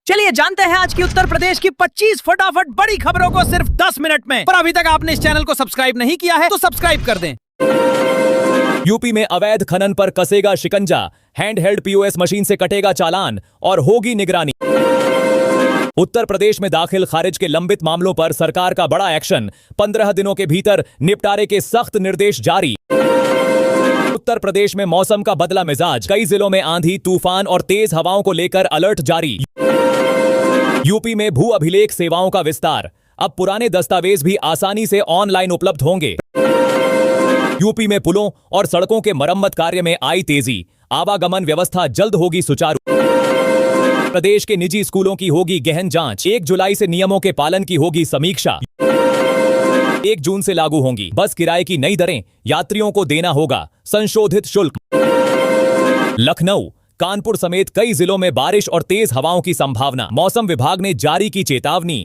चलिए जानते हैं आज की उत्तर प्रदेश की 25 फटाफट बड़ी खबरों को सिर्फ 10 मिनट में। पर अभी तक आपने इस चैनल को सब्सक्राइब नहीं किया है तो सब्सक्राइब कर दें। यूपी में अवैध खनन पर कसेगा शिकंजा, हैंडहेल्ड पीओएस मशीन से कटेगा चालान और होगी निगरानी। उत्तर प्रदेश में दाखिल खारिज के लंबित मामलों पर सरकार का बड़ा एक्शन, 15 दिनों के भीतर निपटारे के सख्त निर्देश जारी। उत्तर प्रदेश में मौसम का बदला मिजाज, कई जिलों में आंधी, तूफान और तेज हवाओं को लेकर अलर्ट जारी। यूपी में भू अभिलेख सेवाओं का विस्तार, अब पुराने दस्तावेज भी आसानी से ऑनलाइन उपलब्ध होंगे। यूपी में पुलों और सड़कों के मरम्मत कार्य में आई तेजी, आवागमन व्यवस्था जल्द होगी सुचारू। प्रदेश के निजी स्कूलों की होगी गहन जांच, 1 जुलाई से नियमों के पालन की होगी समीक्षा। 1 जून से लागू होंगी बस किराए की नई दरें, यात्रियों को देना होगा संशोधित शुल्क। लखनऊ, कानपुर समेत कई जिलों में बारिश और तेज हवाओं की संभावना, मौसम विभाग ने जारी की चेतावनी।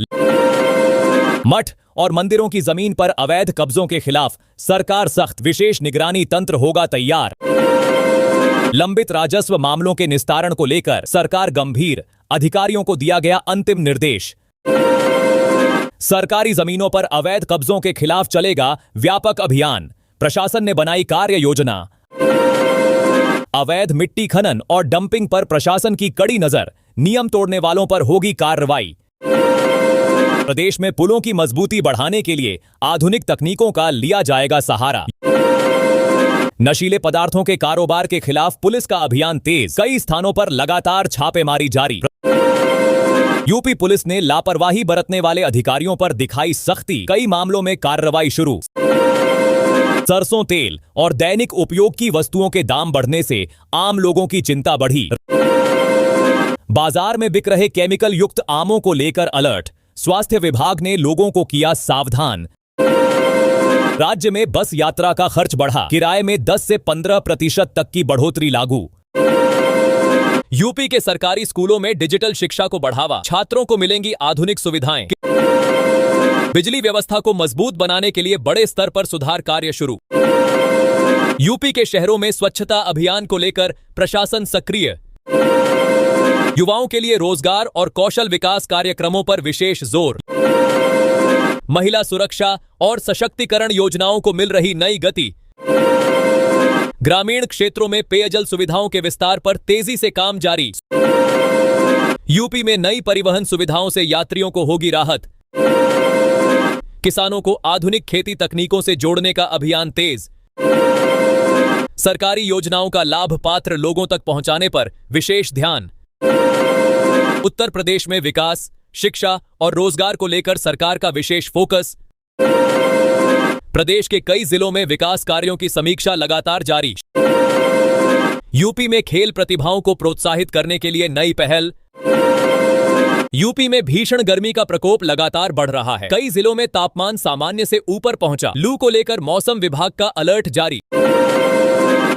मठ और मंदिरों की जमीन पर अवैध कब्जों के खिलाफ सरकार सख्त, विशेष निगरानी तंत्र होगा तैयार। लंबित राजस्व मामलों के निस्तारण को लेकर सरकार गंभीर, अधिकारियों को दिया गया अंतिम निर्देश। सरकारी जमीनों पर अवैध कब्जों के खिलाफ चलेगा व्यापक अभियान, प्रशासन ने बनाई कार्य योजना। अवैध मिट्टी खनन और डंपिंग पर प्रशासन की कड़ी नजर, नियम तोड़ने वालों पर होगी कार्रवाई। प्रदेश में पुलों की मजबूती बढ़ाने के लिए आधुनिक तकनीकों का लिया जाएगा सहारा। नशीले पदार्थों के कारोबार के खिलाफ पुलिस का अभियान तेज, कई स्थानों पर लगातार छापेमारी जारी। यूपी पुलिस ने लापरवाही बरतने वाले अधिकारियों पर दिखाई सख्ती, कई मामलों में कार्रवाई शुरू। सरसों तेल और दैनिक उपयोग की वस्तुओं के दाम बढ़ने से आम लोगों की चिंता बढ़ी। बाजार में बिक रहे केमिकल युक्त आमों को लेकर अलर्ट, स्वास्थ्य विभाग ने लोगों को किया सावधान। राज्य में बस यात्रा का खर्च बढ़ा, किराए में 10 से 15% तक की बढ़ोतरी लागू। यूपी के सरकारी स्कूलों में डिजिटल शिक्षा को बढ़ावा, छात्रों को मिलेंगी आधुनिक सुविधाएं। बिजली व्यवस्था को मजबूत बनाने के लिए बड़े स्तर पर सुधार कार्य शुरू। यूपी के शहरों में स्वच्छता अभियान को लेकर प्रशासन सक्रिय। युवाओं के लिए रोजगार और कौशल विकास कार्यक्रमों पर विशेष जोर। महिला सुरक्षा और सशक्तिकरण योजनाओं को मिल रही नई गति। ग्रामीण क्षेत्रों में पेयजल सुविधाओं के विस्तार पर तेजी से काम जारी। यूपी में नई परिवहन सुविधाओं से यात्रियों को होगी राहत। किसानों को आधुनिक खेती तकनीकों से जोड़ने का अभियान तेज। सरकारी योजनाओं का लाभ पात्र लोगों तक पहुंचाने पर विशेष ध्यान। उत्तर प्रदेश में विकास, शिक्षा और रोजगार को लेकर सरकार का विशेष फोकस। प्रदेश के कई जिलों में विकास कार्यों की समीक्षा लगातार जारी। यूपी में खेल प्रतिभाओं को प्रोत्साहित करने के लिए नई पहल। यूपी में भीषण गर्मी का प्रकोप लगातार बढ़ रहा है, कई जिलों में तापमान सामान्य से ऊपर पहुंचा। लू को लेकर मौसम विभाग का अलर्ट जारी।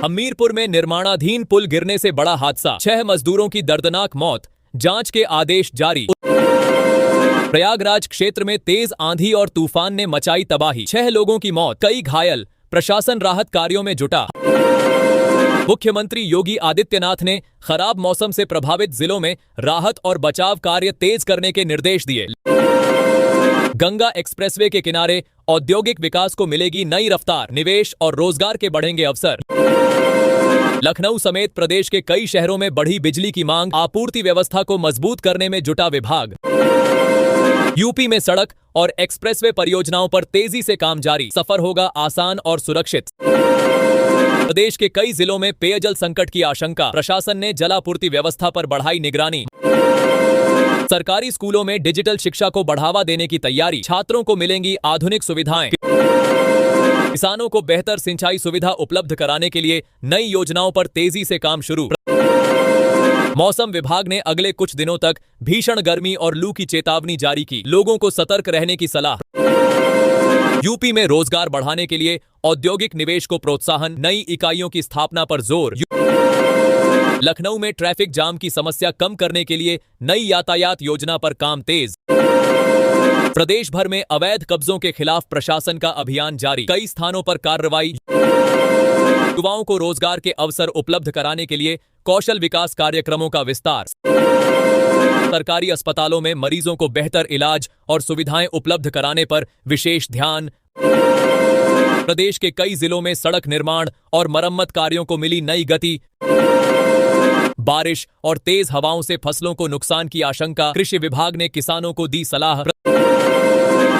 हमीरपुर में निर्माणाधीन पुल गिरने से बड़ा हादसा, 6 मजदूरों की दर्दनाक मौत, जांच के आदेश जारी। प्रयागराज क्षेत्र में तेज आंधी और तूफान ने मचाई तबाही, 6 लोगों की मौत, कई घायल, प्रशासन राहत कार्यों में जुटा। मुख्यमंत्री योगी आदित्यनाथ ने खराब मौसम से प्रभावित जिलों में राहत और बचाव कार्य तेज करने के निर्देश दिए। गंगा एक्सप्रेसवे के किनारे औद्योगिक विकास को मिलेगी नई रफ्तार, निवेश और रोजगार के बढ़ेंगे अवसर। लखनऊ समेत प्रदेश के कई शहरों में बढ़ी बिजली की मांग, आपूर्ति व्यवस्था को मजबूत करने में जुटा विभाग। यूपी में सड़क और एक्सप्रेसवे परियोजनाओं पर तेजी से काम जारी, सफर होगा आसान और सुरक्षित। प्रदेश के कई जिलों में पेयजल संकट की आशंका, प्रशासन ने जलापूर्ति व्यवस्था पर बढ़ाई निगरानी। सरकारी स्कूलों में डिजिटल शिक्षा को बढ़ावा देने की तैयारी, छात्रों को मिलेंगी आधुनिक सुविधाएं। किसानों को बेहतर सिंचाई सुविधा उपलब्ध कराने के लिए नई योजनाओं पर तेजी से काम शुरू। मौसम विभाग ने अगले कुछ दिनों तक भीषण गर्मी और लू की चेतावनी जारी की, लोगों को सतर्क रहने की सलाह। यूपी में रोजगार बढ़ाने के लिए औद्योगिक निवेश को प्रोत्साहन, नई इकाइयों की स्थापना पर जोर। लखनऊ में ट्रैफिक जाम की समस्या कम करने के लिए नई यातायात योजना पर काम तेज। प्रदेश भर में अवैध कब्जों के खिलाफ प्रशासन का अभियान जारी, कई स्थानों पर कार्रवाई। युवाओं को रोजगार के अवसर उपलब्ध कराने के लिए कौशल विकास कार्यक्रमों का विस्तार। सरकारी अस्पतालों में मरीजों को बेहतर इलाज और सुविधाएं उपलब्ध कराने पर विशेष ध्यान। प्रदेश के कई जिलों में सड़क निर्माण और मरम्मत कार्यों को मिली नई गति। बारिश और तेज हवाओं से फसलों को नुकसान की आशंका, कृषि विभाग ने किसानों को दी सलाह।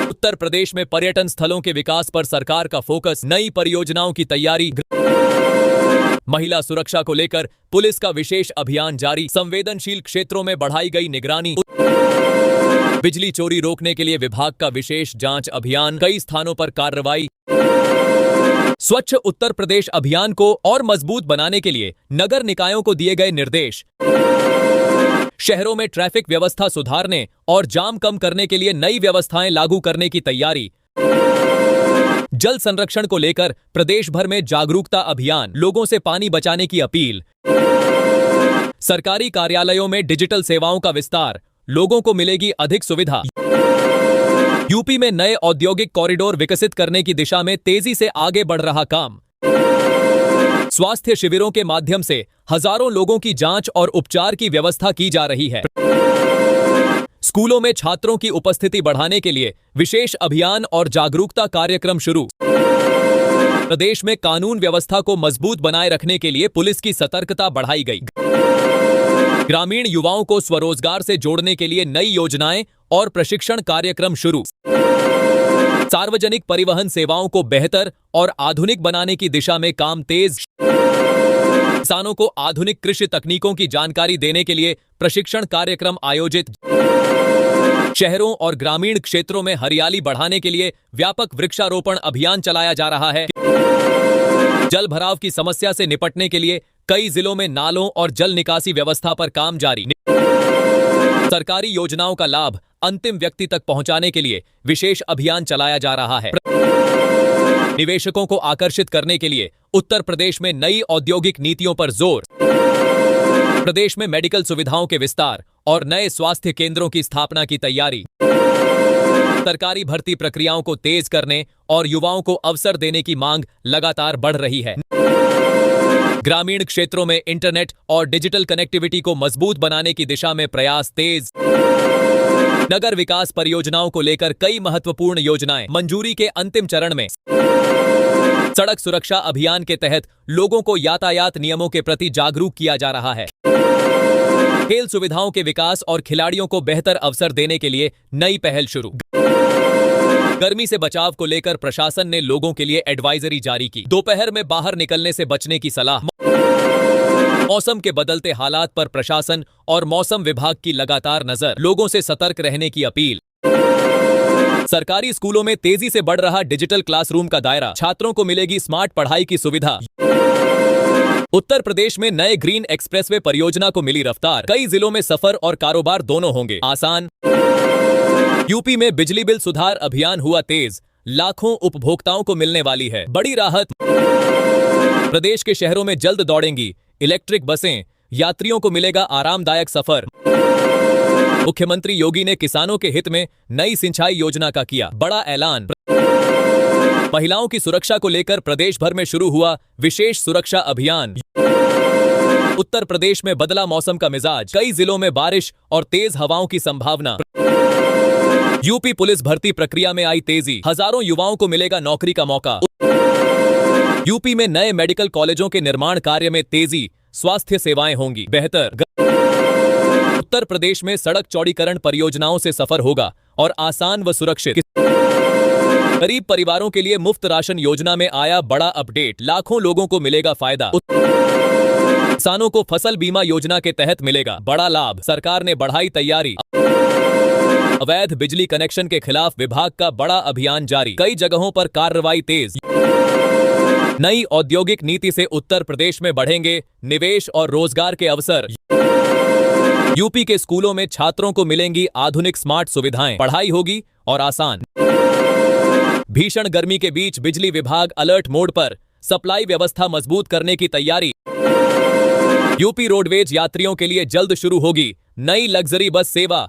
उत्तर प्रदेश में पर्यटन स्थलों के विकास पर सरकार का फोकस, नई परियोजनाओं की तैयारी। महिला सुरक्षा को लेकर पुलिस का विशेष अभियान जारी, संवेदनशील क्षेत्रों में बढ़ाई गई निगरानी। बिजली चोरी रोकने के लिए विभाग का विशेष जांच अभियान, कई स्थानों पर कार्रवाई। स्वच्छ उत्तर प्रदेश अभियान को और मजबूत बनाने के लिए नगर निकायों को दिए गए निर्देश। शहरों में ट्रैफिक व्यवस्था सुधारने और जाम कम करने के लिए नई व्यवस्थाएं लागू करने की तैयारी। जल संरक्षण को लेकर प्रदेश भर में जागरूकता अभियान, लोगों से पानी बचाने की अपील। सरकारी कार्यालयों में डिजिटल सेवाओं का विस्तार, लोगों को मिलेगी अधिक सुविधा। यूपी में नए औद्योगिक कॉरिडोर विकसित करने की दिशा में तेजी से आगे बढ़ रहा काम। स्वास्थ्य शिविरों के माध्यम से हजारों लोगों की जांच और उपचार की व्यवस्था की जा रही है। स्कूलों में छात्रों की उपस्थिति बढ़ाने के लिए विशेष अभियान और जागरूकता कार्यक्रम शुरू। प्रदेश में कानून व्यवस्था को मजबूत बनाए रखने के लिए पुलिस की सतर्कता बढ़ाई गई। ग्रामीण युवाओं को स्वरोजगार से जोड़ने के लिए नई योजनाएं और प्रशिक्षण कार्यक्रम शुरू। सार्वजनिक परिवहन सेवाओं को बेहतर और आधुनिक बनाने की दिशा में काम तेज। किसानों को आधुनिक कृषि तकनीकों की जानकारी देने के लिए प्रशिक्षण कार्यक्रम आयोजित। शहरों और ग्रामीण क्षेत्रों में हरियाली बढ़ाने के लिए व्यापक वृक्षारोपण अभियान चलाया जा रहा है। जल भराव की समस्या से निपटने के लिए कई जिलों में नालों और जल निकासी व्यवस्था पर काम जारी। सरकारी योजनाओं का लाभ अंतिम व्यक्ति तक पहुंचाने के लिए विशेष अभियान चलाया जा रहा है। निवेशकों को आकर्षित करने के लिए उत्तर प्रदेश में नई औद्योगिक नीतियों पर जोर। प्रदेश में मेडिकल सुविधाओं के विस्तार और नए स्वास्थ्य केंद्रों की स्थापना की तैयारी। सरकारी भर्ती प्रक्रियाओं को तेज करने और युवाओं को अवसर देने की मांग लगातार बढ़ रही है। ग्रामीण क्षेत्रों में इंटरनेट और डिजिटल कनेक्टिविटी को मजबूत बनाने की दिशा में प्रयास तेज। नगर विकास परियोजनाओं को लेकर कई महत्वपूर्ण योजनाएं मंजूरी के अंतिम चरण में। सड़क सुरक्षा अभियान के तहत लोगों को यातायात नियमों के प्रति जागरूक किया जा रहा है। खेल सुविधाओं के विकास और खिलाड़ियों को बेहतर अवसर देने के लिए नई पहल शुरू। गर्मी से बचाव को लेकर प्रशासन ने लोगों के लिए एडवाइजरी जारी की। दोपहर में बाहर निकलने से बचने की सलाह। मौसम के बदलते हालात पर प्रशासन और मौसम विभाग की लगातार नजर, लोगों से सतर्क रहने की अपील। सरकारी स्कूलों में तेजी से बढ़ रहा डिजिटल क्लासरूम का दायरा, छात्रों को मिलेगी स्मार्ट पढ़ाई की सुविधा। उत्तर प्रदेश में नए ग्रीन एक्सप्रेसवे परियोजना को मिली रफ्तार, कई जिलों में सफर और कारोबार दोनों होंगे आसान। यूपी में बिजली बिल सुधार अभियान हुआ तेज, लाखों उपभोक्ताओं को मिलने वाली है बड़ी राहत। प्रदेश के शहरों में जल्द दौड़ेंगी इलेक्ट्रिक बसें, यात्रियों को मिलेगा आरामदायक सफर। मुख्यमंत्री योगी ने किसानों के हित में नई सिंचाई योजना का किया बड़ा ऐलान। महिलाओं की सुरक्षा को लेकर प्रदेश भर में शुरू हुआ विशेष सुरक्षा अभियान। उत्तर प्रदेश में बदला मौसम का मिजाज, कई जिलों में बारिश और तेज हवाओं की संभावना। यूपी पुलिस भर्ती प्रक्रिया में आई तेजी, हजारों युवाओं को मिलेगा नौकरी का मौका। यूपी में नए मेडिकल कॉलेजों के निर्माण कार्य में तेजी, स्वास्थ्य सेवाएं होंगी बेहतर। उत्तर प्रदेश में सड़क चौड़ीकरण परियोजनाओं से सफर होगा और आसान व सुरक्षित। गरीब परिवारों के लिए मुफ्त राशन योजना में आया बड़ा अपडेट, लाखों लोगों को मिलेगा फायदा। किसानों को फसल बीमा योजना के तहत मिलेगा बड़ा लाभ, सरकार ने बढ़ाई तैयारी। अवैध बिजली कनेक्शन के खिलाफ विभाग का बड़ा अभियान जारी, कई जगहों पर कार्रवाई तेज। नई औद्योगिक नीति से उत्तर प्रदेश में बढ़ेंगे निवेश और रोजगार के अवसर। यूपी के स्कूलों में छात्रों को मिलेंगी आधुनिक स्मार्ट सुविधाएं, पढ़ाई होगी और आसान। भीषण गर्मी के बीच बिजली विभाग अलर्ट मोड पर, सप्लाई व्यवस्था मजबूत करने की तैयारी। यूपी रोडवेज यात्रियों के लिए जल्द शुरू होगी नई लग्जरी बस सेवा,